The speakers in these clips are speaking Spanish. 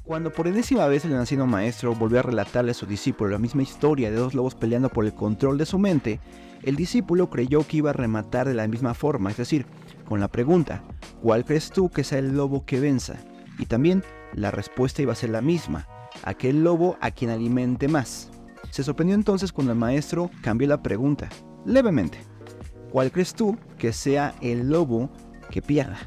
Cuando por enésima vez el anciano maestro volvió a relatarle a su discípulo la misma historia de dos lobos peleando por el control de su mente, el discípulo creyó que iba a rematar de la misma forma, es decir, con la pregunta, ¿cuál crees tú que sea el lobo que venza? Y también la respuesta iba a ser la misma, aquel lobo a quien alimente más. Se sorprendió entonces cuando el maestro cambió la pregunta, levemente. ¿Cuál crees tú que sea el lobo que pierda?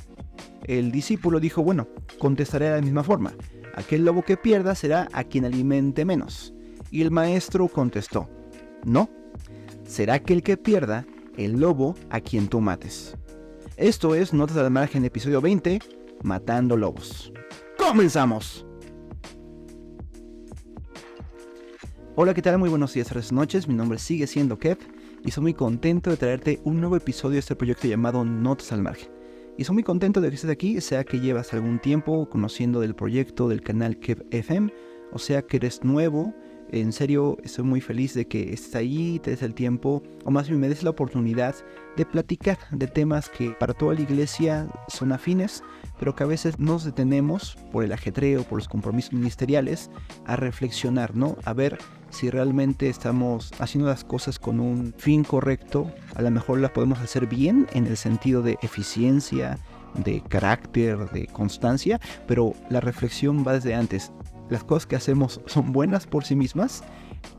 El discípulo dijo, bueno, contestaré de la misma forma. Aquel lobo que pierda será a quien alimente menos. Y el maestro contestó, no, será aquel que pierda el lobo a quien tú mates. Esto es Notas al Margen, episodio 20, Matando Lobos. ¡Comenzamos! Hola, ¿qué tal? Muy buenos días, tardes, noches. Mi nombre sigue siendo Kev y soy muy contento de traerte un nuevo episodio de este proyecto llamado Notas al Margen. Y soy muy contento de que estés aquí, sea que llevas algún tiempo conociendo del proyecto del canal Kev FM, o sea que eres nuevo. En serio, estoy muy feliz de que estés ahí, te des el tiempo, o más bien me des la oportunidad de platicar de temas que para toda la iglesia son afines, pero que a veces nos detenemos por el ajetreo, por los compromisos ministeriales, a reflexionar, ¿no? A ver si realmente estamos haciendo las cosas con un fin correcto. A lo mejor las podemos hacer bien en el sentido de eficiencia, de carácter, de constancia, pero la reflexión va desde antes. ¿Las cosas que hacemos son buenas por sí mismas?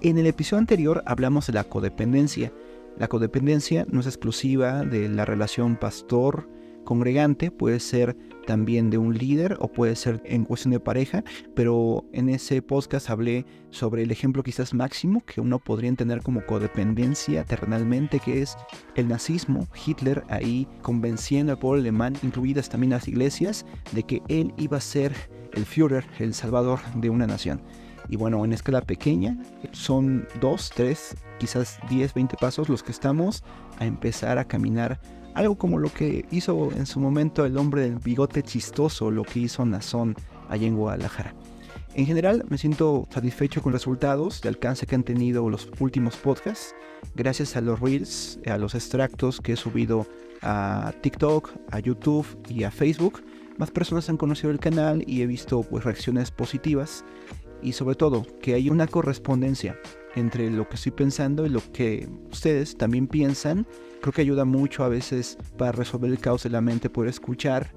En el episodio anterior hablamos de la codependencia. La codependencia no es exclusiva de la relación pastor-congregante, puede ser también de un líder o puede ser en cuestión de pareja, pero en ese podcast hablé sobre el ejemplo quizás máximo que uno podría entender como codependencia terrenalmente, que es el nazismo, Hitler ahí convenciendo al pueblo alemán, incluidas también las iglesias, de que él iba a ser el Führer, el salvador de una nación. Y bueno, en escala pequeña son 2, 3, quizás 10, 20 pasos los que estamos a empezar a caminar. Algo como lo que hizo en su momento el hombre del bigote chistoso, lo que hizo Nazón allá en Guadalajara. En general me siento satisfecho con los resultados de alcance que han tenido los últimos podcasts. Gracias a los reels, a los extractos que he subido a TikTok, a YouTube y a Facebook, más personas han conocido el canal y he visto reacciones positivas y sobre todo que hay una correspondencia entre lo que estoy pensando y lo que ustedes también piensan. Creo que ayuda mucho a veces para resolver el caos de la mente, poder escuchar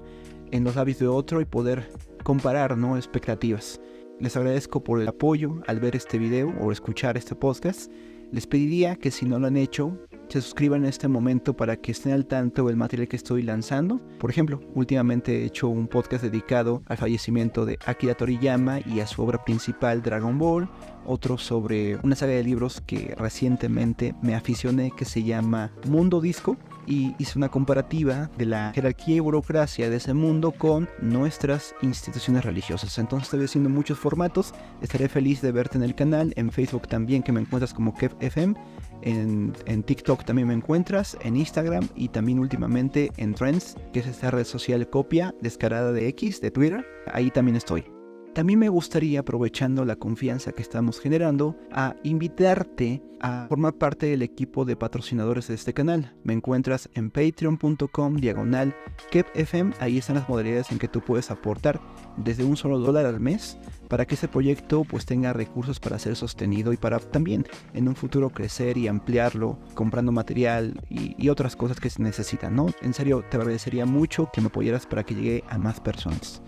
en los labios de otro y poder comparar, ¿no?, expectativas. Les agradezco por el apoyo al ver este video o escuchar este podcast. Les pediría que si no lo han hecho, se suscriban en este momento para que estén al tanto del material que estoy lanzando. Por ejemplo, últimamente he hecho un podcast dedicado al fallecimiento de Akira Toriyama y a su obra principal Dragon Ball. Otro sobre una saga de libros que recientemente me aficioné que se llama Mundo Disco. Y hice una comparativa de la jerarquía y burocracia de ese mundo con nuestras instituciones religiosas. Entonces estoy haciendo muchos formatos. Estaré feliz de verte en el canal, en Facebook también, que me encuentras como KevFM. En TikTok también me encuentras, en Instagram y también últimamente en Trends, que es esta red social copia descarada de X, de Twitter. Ahí también estoy. También me gustaría, aprovechando la confianza que estamos generando, a invitarte a formar parte del equipo de patrocinadores de este canal. Me encuentras en patreon.com/KevFM. Ahí están las modalidades en que tú puedes aportar desde $1 al mes para que ese proyecto pues tenga recursos para ser sostenido y para también en un futuro crecer y ampliarlo comprando material y otras cosas que se necesitan, ¿no? En serio, te agradecería mucho que me apoyaras para que llegue a más personas.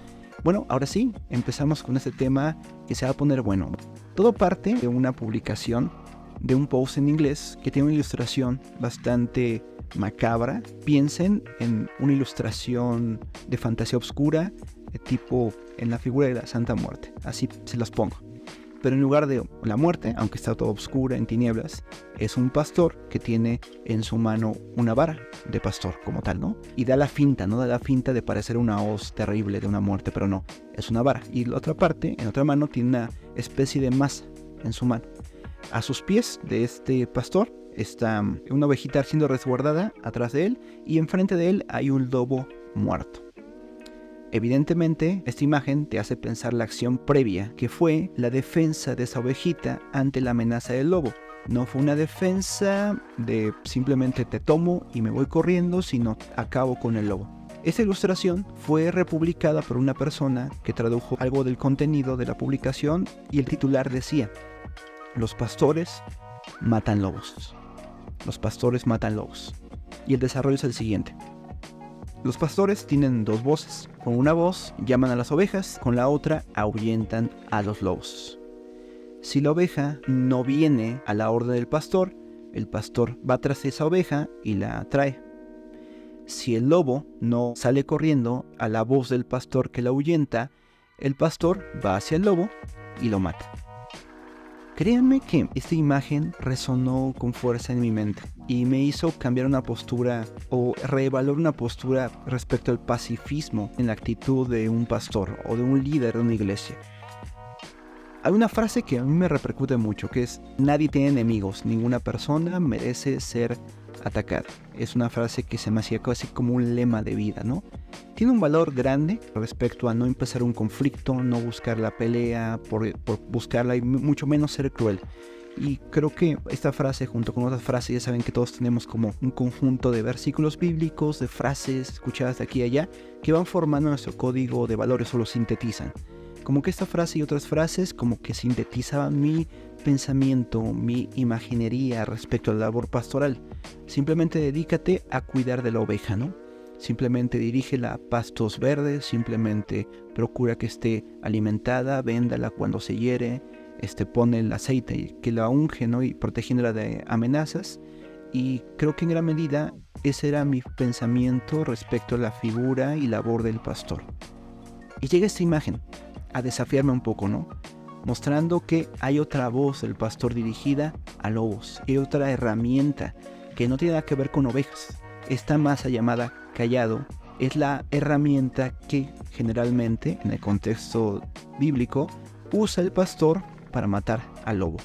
Bueno, ahora sí, empezamos con este tema que se va a poner bueno. Todo parte de una publicación, de un post en inglés que tiene una ilustración bastante macabra. Piensen en una ilustración de fantasía oscura, tipo en la figura de la Santa Muerte. Así se los pongo. Pero en lugar de la muerte, aunque está todo oscura en tinieblas, es un pastor que tiene en su mano una vara de pastor como tal, ¿no? Y da la finta, ¿no? Da la finta de parecer una hoz terrible de una muerte, pero no, es una vara. Y la otra parte, en otra mano, tiene una especie de masa en su mano. A sus pies de este pastor está una ovejita siendo resguardada atrás de él y enfrente de él hay un lobo muerto. Evidentemente, esta imagen te hace pensar la acción previa, que fue la defensa de esa ovejita ante la amenaza del lobo. No fue una defensa de simplemente te tomo y me voy corriendo, sino acabo con el lobo. Esta ilustración fue republicada por una persona que tradujo algo del contenido de la publicación y el titular decía: los pastores matan lobos. Los pastores matan lobos. Y el desarrollo es el siguiente. Los pastores tienen dos voces. Con una voz llaman a las ovejas, con la otra ahuyentan a los lobos. Si la oveja no viene a la orden del pastor, el pastor va tras esa oveja y la atrae. Si el lobo no sale corriendo a la voz del pastor que la ahuyenta, el pastor va hacia el lobo y lo mata. Créanme que esta imagen resonó con fuerza en mi mente y me hizo cambiar una postura o reevaluar una postura respecto al pacifismo en la actitud de un pastor o de un líder de una iglesia. Hay una frase que a mí me repercute mucho, que es: nadie tiene enemigos, ninguna persona merece ser atacada. Es una frase que se me hacía casi como un lema de vida, ¿no? Tiene un valor grande respecto a no empezar un conflicto, no buscar la pelea por buscarla y mucho menos ser cruel. Y creo que esta frase, junto con otras frases, ya saben que todos tenemos como un conjunto de versículos bíblicos, de frases escuchadas de aquí y allá, que van formando nuestro código de valores o lo sintetizan. Como que esta frase y otras frases como que sintetizaban mi pensamiento, mi imaginería respecto a la labor pastoral. Simplemente dedícate a cuidar de la oveja, ¿no? Simplemente dirígela a pastos verdes, simplemente procura que esté alimentada, véndala cuando se hiere, pone el aceite que la unge, ¿no? Y protegiéndola de amenazas. Y creo que en gran medida ese era mi pensamiento respecto a la figura y labor del pastor. Y llega esta imagen a desafiarme un poco, ¿no? Mostrando que hay otra voz del pastor dirigida a lobos, hay otra herramienta que no tiene nada que ver con ovejas. Esta masa llamada cayado es la herramienta que generalmente, en el contexto bíblico, usa el pastor para matar al lobo.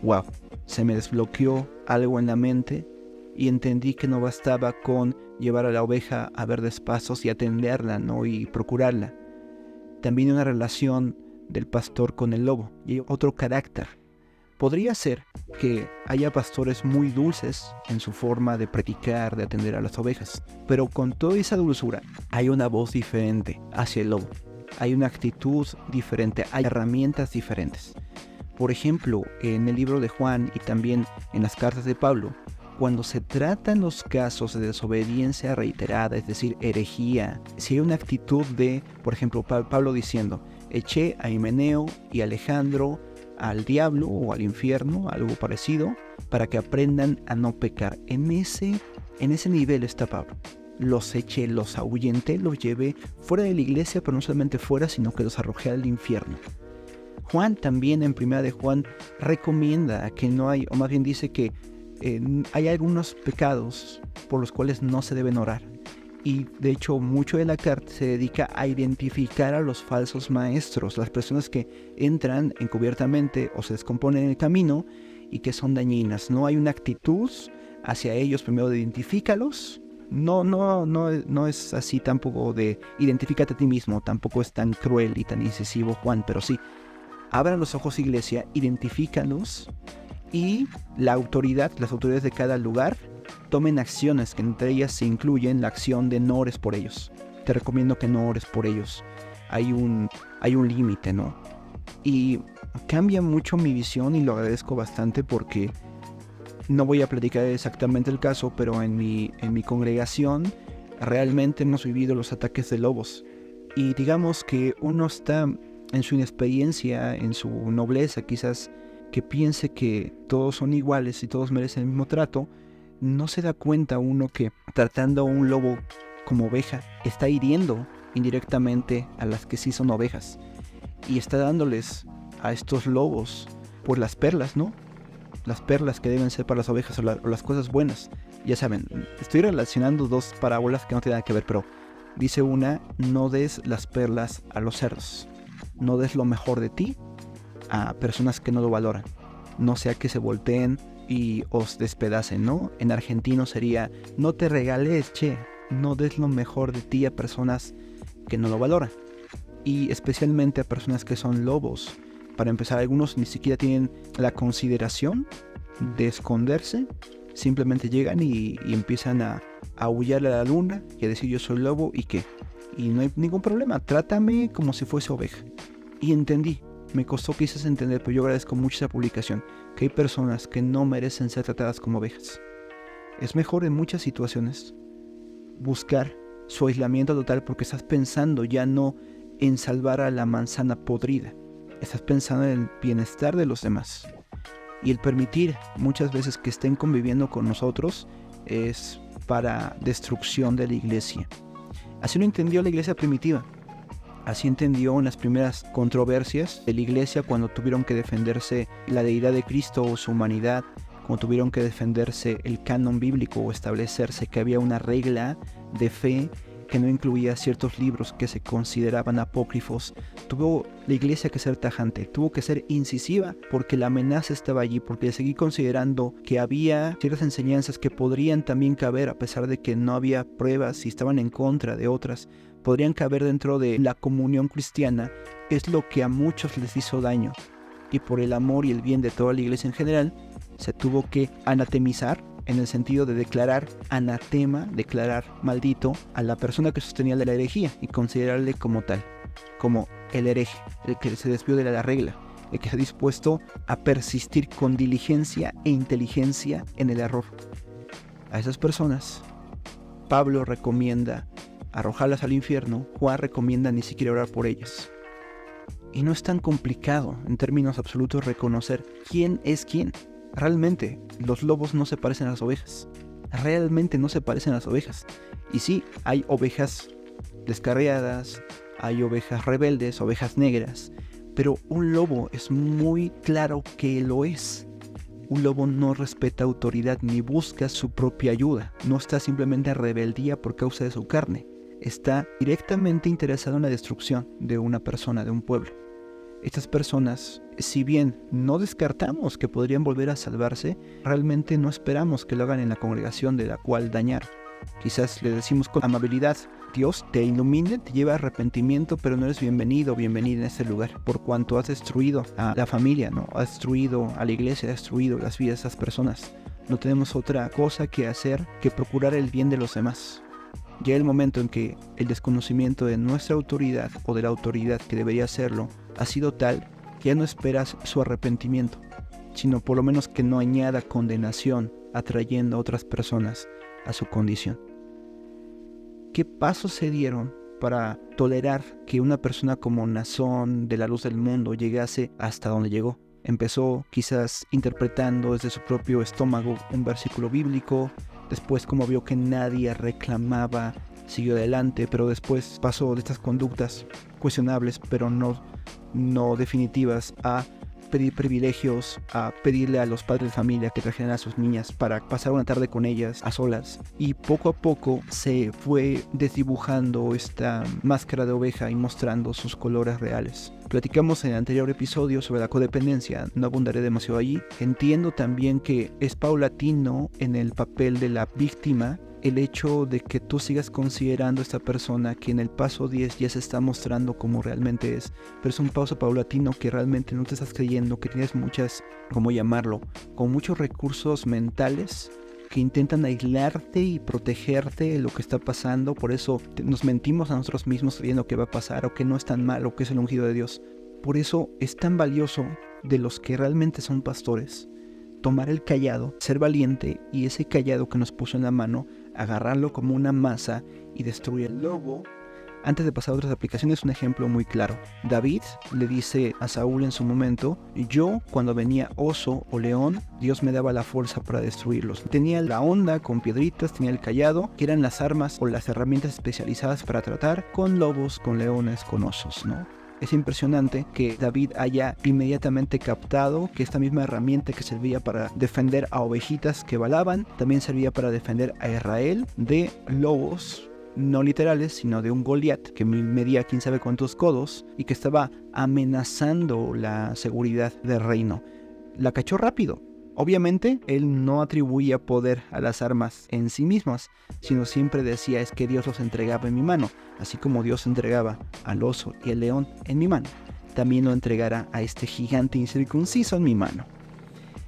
¡Wow! Se me desbloqueó algo en la mente y entendí que no bastaba con llevar a la oveja a verdes pastos y atenderla, ¿no? Y procurarla. También hay una relación del pastor con el lobo y otro carácter. Podría ser que haya pastores muy dulces en su forma de predicar, de atender a las ovejas, pero con toda esa dulzura hay una voz diferente hacia el lobo. Hay una actitud diferente, hay herramientas diferentes. Por ejemplo, en el libro de Juan y también en las cartas de Pablo, cuando se tratan los casos de desobediencia reiterada, es decir, herejía, si hay una actitud de, por ejemplo, Pablo diciendo: eché a Himeneo y Alejandro al diablo o al infierno, algo parecido, para que aprendan a no pecar. En ese nivel está Pablo. Los eché, los ahuyenté, los llevé fuera de la iglesia, pero no solamente fuera, sino que los arrojé al infierno. Juan también en Primera de Juan recomienda que no hay, o más bien dice que hay algunos pecados por los cuales no se deben orar. Y de hecho mucho de la carta se dedica a identificar a los falsos maestros, las personas que entran encubiertamente o se descomponen en el camino y que son dañinas. No hay una actitud hacia ellos, primero de identifícalos. No es así tampoco de identifícate a ti mismo, tampoco es tan cruel y tan incisivo Juan, pero sí, abran los ojos, iglesia, identifícalos y las autoridades de cada lugar tomen acciones, que entre ellas se incluyen la acción de no ores por ellos. Te recomiendo que no ores por ellos. Hay un límite, ¿no? Y cambia mucho mi visión y lo agradezco bastante porque no voy a platicar exactamente el caso, pero en mi congregación realmente hemos vivido los ataques de lobos. Y digamos que uno está en su inexperiencia, en su nobleza, quizás que piense que todos son iguales y todos merecen el mismo trato, no se da cuenta uno que tratando a un lobo como oveja está hiriendo indirectamente a las que sí son ovejas y está dándoles a estos lobos por las perlas, ¿no? Las perlas que deben ser para las ovejas o las cosas buenas. Ya saben, estoy relacionando dos parábolas que no tienen nada que ver, pero dice una: no des las perlas a los cerdos, no des lo mejor de ti a personas que no lo valoran, no sea que se volteen y os despedacen, ¿no? En argentino sería: no te regales, no des lo mejor de ti a personas que no lo valoran, y especialmente a personas que son lobos. Para empezar, algunos ni siquiera tienen la consideración de esconderse Simplemente llegan y empiezan a aullarle a la luna y a decir yo soy lobo y qué. Y no hay ningún problema, trátame como si fuese oveja. Y entendí, me costó quizás entender, pero yo agradezco mucho esa publicación, que hay personas que no merecen ser tratadas como ovejas. Es mejor en muchas situaciones buscar su aislamiento total porque estás pensando ya no en salvar a la manzana podrida, estás pensando en el bienestar de los demás. Y el permitir muchas veces que estén conviviendo con nosotros es para destrucción de la iglesia. Así lo entendió la iglesia primitiva. Así entendió en las primeras controversias de la iglesia cuando tuvieron que defenderse la deidad de Cristo o su humanidad, cuando tuvieron que defenderse el canon bíblico o establecerse que había una regla de fe que no incluía ciertos libros que se consideraban apócrifos. Tuvo la iglesia que ser tajante, tuvo que ser incisiva porque la amenaza estaba allí, porque seguí considerando que había ciertas enseñanzas que podrían también caber a pesar de que no había pruebas y estaban en contra de otras, podrían caber dentro de la comunión cristiana, es lo que a muchos les hizo daño. Y por el amor y el bien de toda la iglesia en general, se tuvo que anatemizar, en el sentido de declarar anatema, declarar maldito a la persona que sostenía la herejía y considerarle como tal, como el hereje, el que se desvió de la regla, el que se ha dispuesto a persistir con diligencia e inteligencia en el error. A esas personas, Pablo recomienda arrojarlas al infierno, Juan recomienda ni siquiera orar por ellas. Y no es tan complicado en términos absolutos reconocer quién es quién. Realmente, los lobos no se parecen a las ovejas. Realmente no se parecen a las ovejas. Y sí, hay ovejas descarriadas, hay ovejas rebeldes, ovejas negras. Pero un lobo es muy claro que lo es. Un lobo no respeta autoridad ni busca su propia ayuda. No está simplemente en rebeldía por causa de su carne. Está directamente interesado en la destrucción de una persona, de un pueblo. Estas personas, si bien no descartamos que podrían volver a salvarse, realmente no esperamos que lo hagan en la congregación de la cual dañar. Quizás le decimos con amabilidad, Dios te ilumine, te lleva a arrepentimiento, pero no eres bienvenido o bienvenida en este lugar, por cuanto has destruido a la familia, ¿no? Has destruido a la iglesia, has destruido las vidas de esas personas. No tenemos otra cosa que hacer que procurar el bien de los demás. Llega el momento en que el desconocimiento de nuestra autoridad o de la autoridad que debería hacerlo ha sido tal que ya no esperas su arrepentimiento, sino por lo menos que no añada condenación atrayendo a otras personas a su condición. ¿Qué pasos se dieron para tolerar que una persona como Nazón de la luz del mundo llegase hasta donde llegó? Empezó quizás interpretando desde su propio estómago un versículo bíblico. Después, como vio que nadie reclamaba, siguió adelante, pero después pasó de estas conductas cuestionables, pero no definitivas, a pedir privilegios, a pedirle a los padres de familia que trajeran a sus niñas para pasar una tarde con ellas a solas. Y poco a poco se fue desdibujando esta máscara de oveja y mostrando sus colores reales. Platicamos en el anterior episodio sobre la codependencia, no abundaré demasiado allí. Entiendo también que es paulatino en el papel de la víctima el hecho de que tú sigas considerando a esta persona que en el paso 10 ya se está mostrando como realmente es, pero es un paso paulatino que realmente no te estás creyendo, que tienes muchas, ¿cómo llamarlo?, con muchos recursos mentales que intentan aislarte y protegerte de lo que está pasando. Por eso nos mentimos a nosotros mismos creyendo que va a pasar o que no es tan malo, que es el ungido de Dios. Por eso es tan valioso de los que realmente son pastores tomar el cayado, ser valiente y ese cayado que nos puso en la mano, agarrarlo como una masa y destruir el lobo. Antes de pasar a otras aplicaciones, un ejemplo muy claro. David le dice a Saúl en su momento, yo cuando venía oso o león, Dios me daba la fuerza para destruirlos. Tenía la honda con piedritas, tenía el cayado, que eran las armas o las herramientas especializadas para tratar con lobos, con leones, con osos, ¿no? Es impresionante que David haya inmediatamente captado que esta misma herramienta que servía para defender a ovejitas que balaban, también servía para defender a Israel de lobos, no literales, sino de un Goliat que medía quién sabe cuántos codos y que estaba amenazando la seguridad del reino. La cachó rápido. Obviamente, él no atribuía poder a las armas en sí mismas, sino siempre decía es que Dios los entregaba en mi mano, así como Dios entregaba al oso y al león en mi mano, también lo entregará a este gigante incircunciso en mi mano.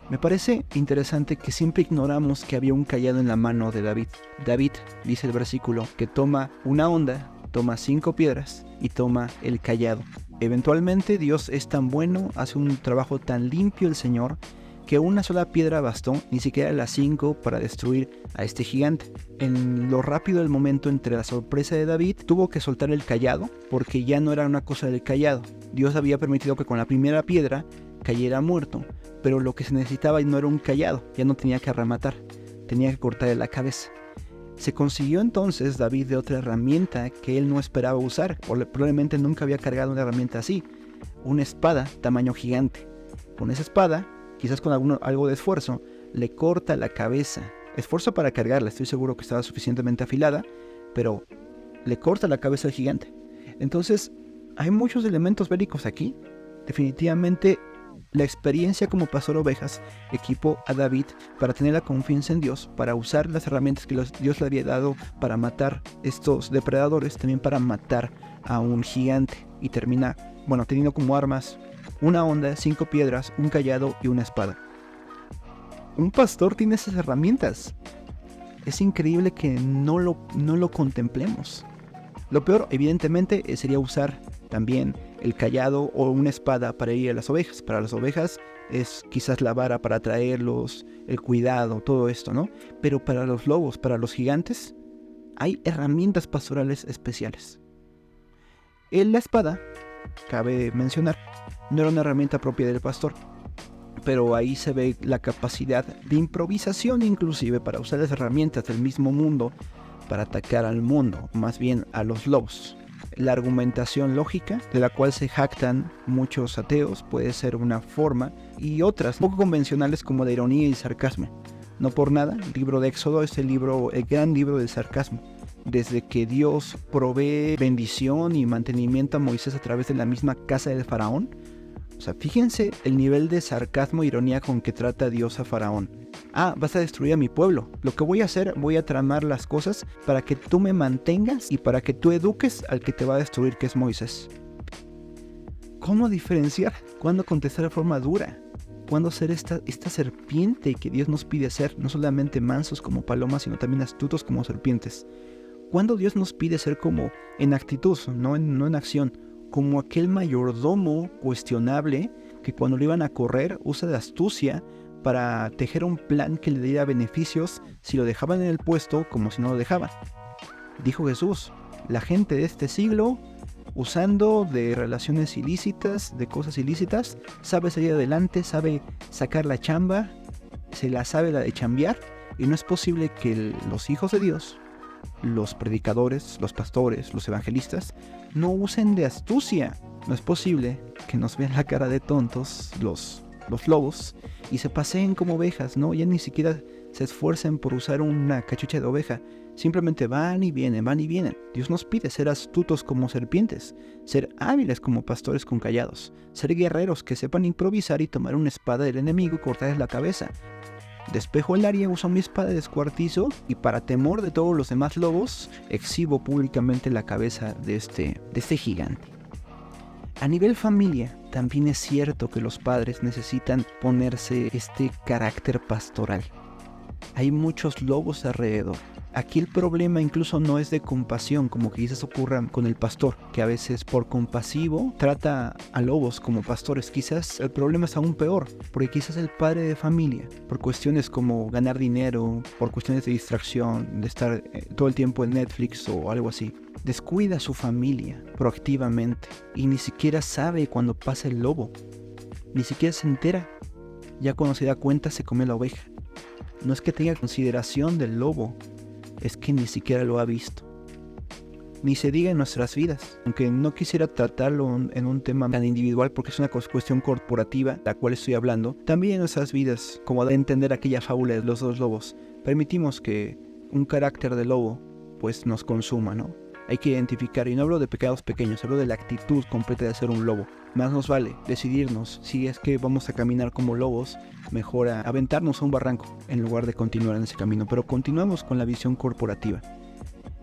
Me parece interesante que siempre ignoramos que había un cayado en la mano de David. David, dice el versículo, que toma una onda, toma 5 piedras y toma el cayado. Eventualmente Dios es tan bueno, hace un trabajo tan limpio el Señor, que una sola piedra bastó, ni siquiera las 5, para destruir a este gigante. En lo rápido del momento entre la sorpresa de David, tuvo que soltar el cayado, porque ya no era una cosa del cayado. Dios había permitido que con la primera piedra cayera muerto, pero lo que se necesitaba no era un cayado, ya no tenía que rematar, tenía que cortarle la cabeza. Se consiguió entonces David de otra herramienta que él no esperaba usar, o probablemente nunca había cargado una herramienta así, una espada tamaño gigante. Con esa espada, quizás con algo de esfuerzo, le corta la cabeza. Esfuerzo para cargarla, estoy seguro que estaba suficientemente afilada, pero le corta la cabeza al gigante. Entonces, hay muchos elementos bélicos aquí. Definitivamente, la experiencia como pastor ovejas equipó a David para tener la confianza en Dios, para usar las herramientas que Dios le había dado para matar estos depredadores, también para matar a un gigante. Y termina, teniendo como armas una onda, 5 piedras, un cayado y una espada. Un pastor tiene esas herramientas. Es increíble que no lo contemplemos. Lo peor, evidentemente, sería usar también el cayado o una espada para ir a las ovejas. Para las ovejas es quizás la vara para atraerlos, el cuidado, todo esto, ¿no? Pero para los lobos, para los gigantes, hay herramientas pastorales especiales. La espada, cabe mencionar, no era una herramienta propia del pastor, pero ahí se ve la capacidad de improvisación inclusive para usar las herramientas del mismo mundo para atacar al mundo, más bien a los lobos. La argumentación lógica, de la cual se jactan muchos ateos, puede ser una forma, y otras poco convencionales como la ironía y el sarcasmo. No por nada, el libro de Éxodo es el gran libro del sarcasmo. Desde que Dios provee bendición y mantenimiento a Moisés a través de la misma casa del faraón. O sea, fíjense el nivel de sarcasmo e ironía con que trata Dios a Faraón. Vas a destruir a mi pueblo. Lo que voy a hacer, voy a tramar las cosas para que tú me mantengas y para que tú eduques al que te va a destruir, que es Moisés. ¿Cómo diferenciar? ¿Cuándo contestar de forma dura? ¿Cuándo ser esta serpiente que Dios nos pide ser? No solamente mansos como palomas, sino también astutos como serpientes. ¿Cuándo Dios nos pide ser como en actitud, no en acción? Como aquel mayordomo cuestionable que cuando lo iban a correr usa de astucia para tejer un plan que le diera beneficios si lo dejaban en el puesto como si no lo dejaban. Dijo Jesús, la gente de este siglo, usando de relaciones ilícitas, de cosas ilícitas, sabe salir adelante, sabe sacar la chamba, se la sabe la de chambear, y no es posible que los hijos de Dios, los predicadores, los pastores, los evangelistas, no usen de astucia. No es posible que nos vean la cara de tontos los lobos y se paseen como ovejas, ¿no? Ya ni siquiera se esfuercen por usar una cachucha de oveja. Simplemente van y vienen, van y vienen. Dios nos pide ser astutos como serpientes, ser hábiles como pastores con callados, ser guerreros que sepan improvisar y tomar una espada del enemigo y cortarles la cabeza. Despejo el área, uso mi espada, descuartizo y para temor de todos los demás lobos, exhibo públicamente la cabeza de este gigante. A nivel familia, también es cierto que los padres necesitan ponerse este carácter pastoral. Hay muchos lobos alrededor. Aquí el problema incluso no es de compasión, como quizás ocurra con el pastor, que a veces por compasivo trata a lobos como pastores. Quizás el problema es aún peor, porque quizás el padre de familia, por cuestiones como ganar dinero, por cuestiones de distracción, de estar todo el tiempo en Netflix o algo así, descuida a su familia proactivamente y ni siquiera sabe cuando pasa el lobo, ni siquiera se entera. Ya cuando se da cuenta se come la oveja. No es que tenga consideración del lobo, es que ni siquiera lo ha visto. Ni se diga en nuestras vidas, aunque no quisiera tratarlo en un tema tan individual porque es una cuestión corporativa de la cual estoy hablando. También en nuestras vidas, como de entender aquella fábula de los 2 lobos, permitimos que un carácter de lobo pues nos consuma, ¿no? Hay que identificar, y no hablo de pecados pequeños, hablo de la actitud completa de ser un lobo. Más nos vale decidirnos, si es que vamos a caminar como lobos, mejor aventarnos a un barranco en lugar de continuar en ese camino. Pero continuamos con la visión corporativa.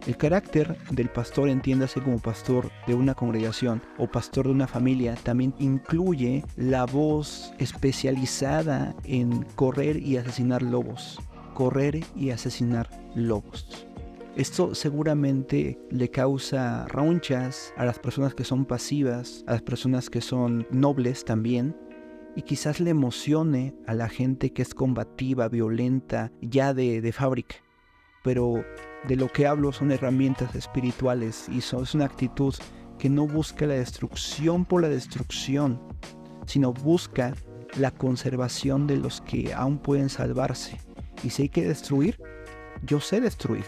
El carácter del pastor, entiéndase como pastor de una congregación o pastor de una familia, también incluye la voz especializada en correr y asesinar lobos. Correr y asesinar lobos. Esto seguramente le causa ronchas a las personas que son pasivas, a las personas que son nobles también, y quizás le emocione a la gente que es combativa, violenta, ya de fábrica. Pero de lo que hablo son herramientas espirituales y es una actitud que no busca la destrucción por la destrucción, sino busca la conservación de los que aún pueden salvarse. Y si hay que destruir, yo sé destruir.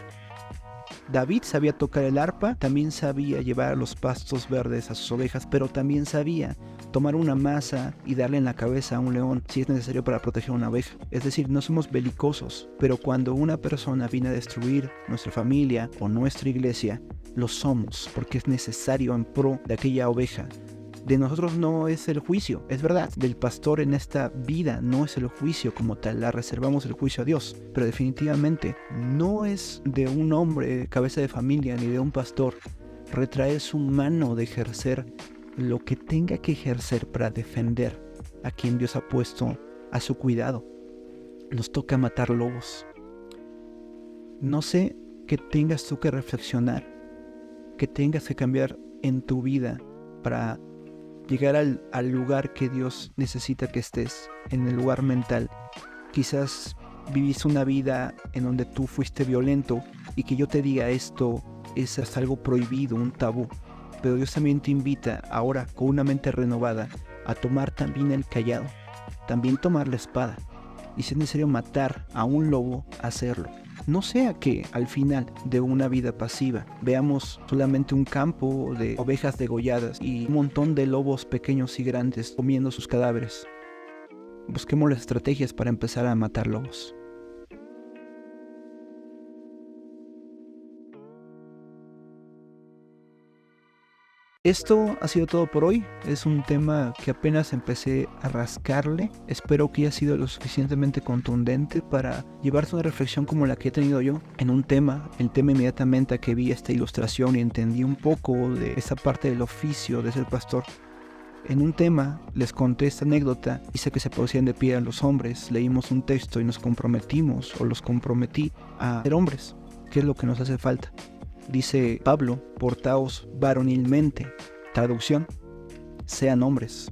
David sabía tocar el arpa, también sabía llevar a los pastos verdes a sus ovejas, pero también sabía tomar una masa y darle en la cabeza a un león si es necesario para proteger a una oveja. Es decir, no somos belicosos, pero cuando una persona viene a destruir nuestra familia o nuestra iglesia, lo somos porque es necesario en pro de aquella oveja. De nosotros no es el juicio, es verdad, del pastor en esta vida no es el juicio como tal, la reservamos el juicio a Dios, pero definitivamente no es de un hombre, cabeza de familia, ni de un pastor, retraer su mano de ejercer lo que tenga que ejercer para defender a quien Dios ha puesto a su cuidado. Nos toca matar lobos. No sé qué tengas tú que reflexionar, que tengas que cambiar en tu vida para llegar al lugar que Dios necesita que estés, en el lugar mental. Quizás viviste una vida en donde tú fuiste violento y que yo te diga esto es hasta algo prohibido, un tabú. Pero Dios también te invita ahora con una mente renovada a tomar también el cayado, también tomar la espada. Y si es necesario matar a un lobo, hacerlo. No sea que al final de una vida pasiva veamos solamente un campo de ovejas degolladas y un montón de lobos pequeños y grandes comiendo sus cadáveres. Busquemos las estrategias para empezar a matar lobos. Esto ha sido todo por hoy. Es un tema que apenas empecé a rascarle. Espero que haya sido lo suficientemente contundente para llevarte una reflexión como la que he tenido yo en un tema. El tema inmediatamente a que vi esta ilustración y entendí un poco de esa parte del oficio de ser pastor. En un tema les conté esta anécdota, hice que se pusieran de pie a los hombres, leímos un texto y nos comprometimos o los comprometí a ser hombres, que es lo que nos hace falta. Dice Pablo, portaos varonilmente. Traducción, sean hombres.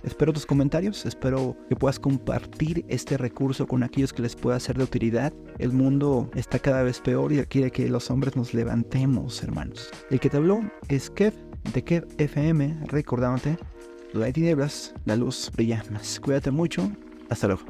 Espero tus comentarios, espero que puedas compartir este recurso con aquellos que les pueda ser de utilidad. El mundo está cada vez peor y quiere que los hombres nos levantemos, hermanos. El que te habló es Kev, de Kev FM, recordándote, donde hay tinieblas, la luz brilla más. Cuídate mucho, hasta luego.